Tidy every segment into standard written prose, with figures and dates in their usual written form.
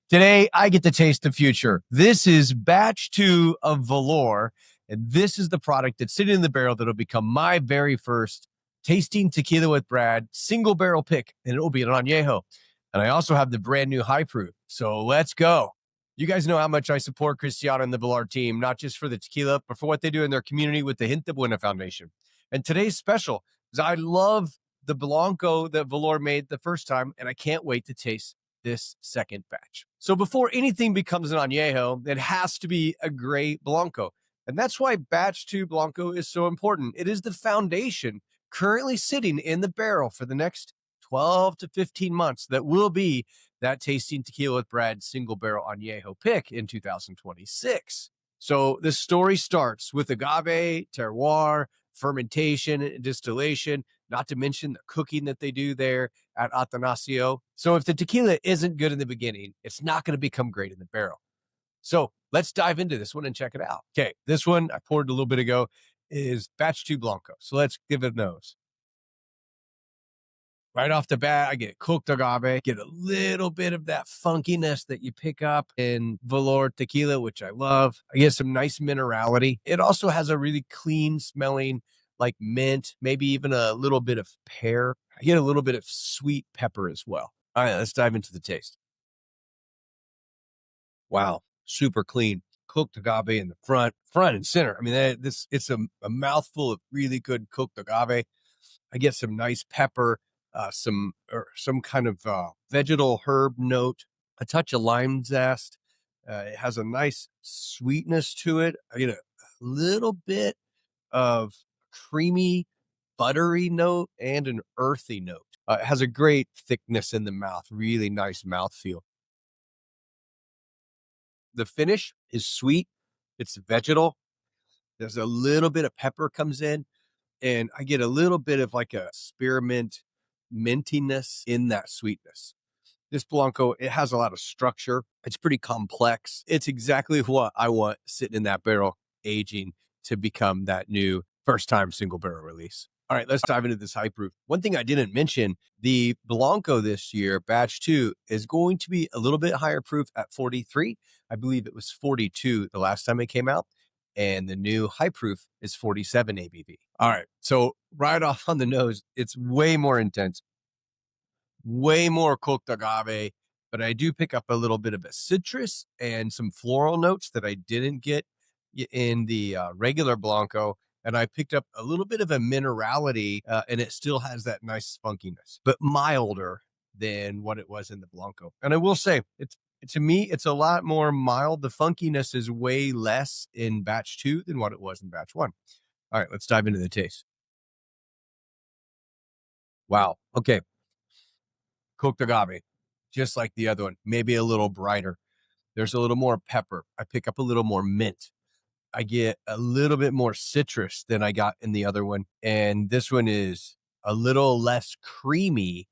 Today, I get to taste the future. This is batch 2 of Valor, and this is the product that's sitting in the barrel that'll become my very first Tasting Tequila with Brad single barrel pick, and it will be an Añejo. And I also have the brand new High Proof. So let's go. You guys know how much I support Cristiano and the Valor team, not just for the tequila, but for what they do in their community with the Hint de Buena Foundation. And today's special is I love the Blanco that Valor made the first time, and I can't wait to taste this second batch. So before anything becomes an Añejo, it has to be a great Blanco. And that's why batch 2 Blanco is so important. It is the foundation currently sitting in the barrel for the next 12 to 15 months that will be that Tasting Tequila with Brad single barrel Añejo pick in 2026. So the story starts with agave, terroir, fermentation, distillation, not to mention the cooking that they do there at Atanasio. So if the tequila isn't good in the beginning, it's not going to become great in the barrel. So let's dive into this one and check it out. Okay, this one I poured a little bit ago is batch 2 Blanco. So let's give it a nose. Right off the bat, I get cooked agave, get a little bit of that funkiness that you pick up in Valor tequila, which I love. I get some nice minerality. It also has a really clean smelling, like mint, maybe even a little bit of pear. I get a little bit of sweet pepper as well. All right, let's dive into the taste. Wow, super clean. Cooked agave in the front and center. I mean, it's a mouthful of really good cooked agave. I get some nice pepper, some kind of vegetal herb note, a touch of lime zest. It has a nice sweetness to it. I get a little bit of creamy, buttery note and an earthy note. It has a great thickness in the mouth, really nice mouthfeel. The finish is sweet. It's vegetal. There's a little bit of pepper comes in, and I get a little bit of like a spearmint mintiness in that sweetness. This Blanco, it has a lot of structure. It's pretty complex. It's exactly what I want sitting in that barrel, aging to become that new first time single barrel release. All right, let's dive into this high proof. One thing I didn't mention, the Blanco this year, batch 2, is going to be a little bit higher proof at 43. I believe it was 42 the last time it came out. And the new high proof is 47 ABV. All right. So right off on the nose, it's way more intense, way more cooked agave, but I do pick up a little bit of a citrus and some floral notes that I didn't get in the regular Blanco. And I picked up a little bit of a minerality, and it still has that nice spunkiness, but milder than what it was in the Blanco. And I will say, to me, it's a lot more mild. The funkiness is way less in batch 2 than what it was in batch 1. All right, let's dive into the taste. Wow. Okay. Cooked agave, just like the other one, maybe a little brighter. There's a little more pepper. I pick up a little more mint. I get a little bit more citrus than I got in the other one. And this one is a little less creamy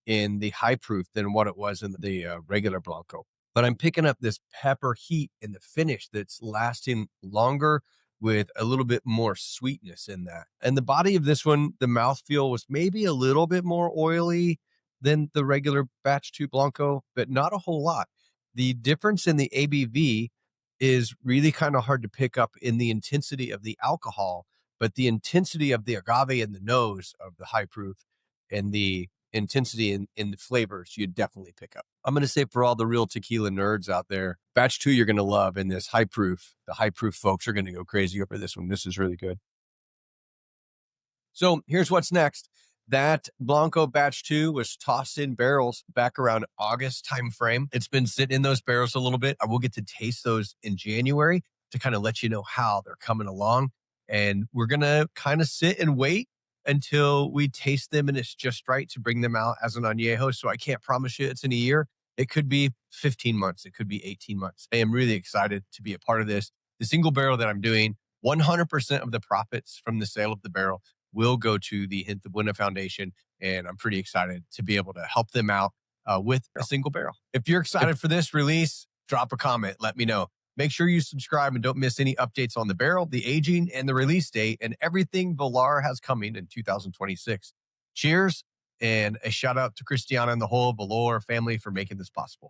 in the high proof than what it was in the regular Blanco. But I'm picking up this pepper heat in the finish that's lasting longer with a little bit more sweetness in that. And the body of this one, the mouthfeel was maybe a little bit more oily than the regular batch 2 Blanco, but not a whole lot. The difference in the ABV is really kind of hard to pick up in the intensity of the alcohol, but the intensity of the agave in the nose of the high proof and the intensity in the flavors you definitely pick up. I'm going to say for all the real tequila nerds out there, batch 2 you're going to love, and this high proof, the high proof folks are going to go crazy over this one. This is really good. So here's what's next. That Blanco batch 2 was tossed in barrels back around August timeframe. It's been sitting in those barrels a little bit. I will get to taste those in January to kind of let you know how they're coming along. And we're going to kind of sit and wait until we taste them and it's just right to bring them out as an añejo. So I can't promise you it's in a year. It could be 15 months. It could be 18 months. I am really excited to be a part of this. The single barrel that I'm doing, 100% of the profits from the sale of the barrel will go to the Hint de Buena Foundation. And I'm pretty excited to be able to help them out with a single barrel. If you're excited for this release, drop a comment. Let me know. Make sure you subscribe and don't miss any updates on the barrel, the aging, and the release date, and everything Valor has coming in 2026. Cheers, and a shout out to Christiana and the whole Valor family for making this possible.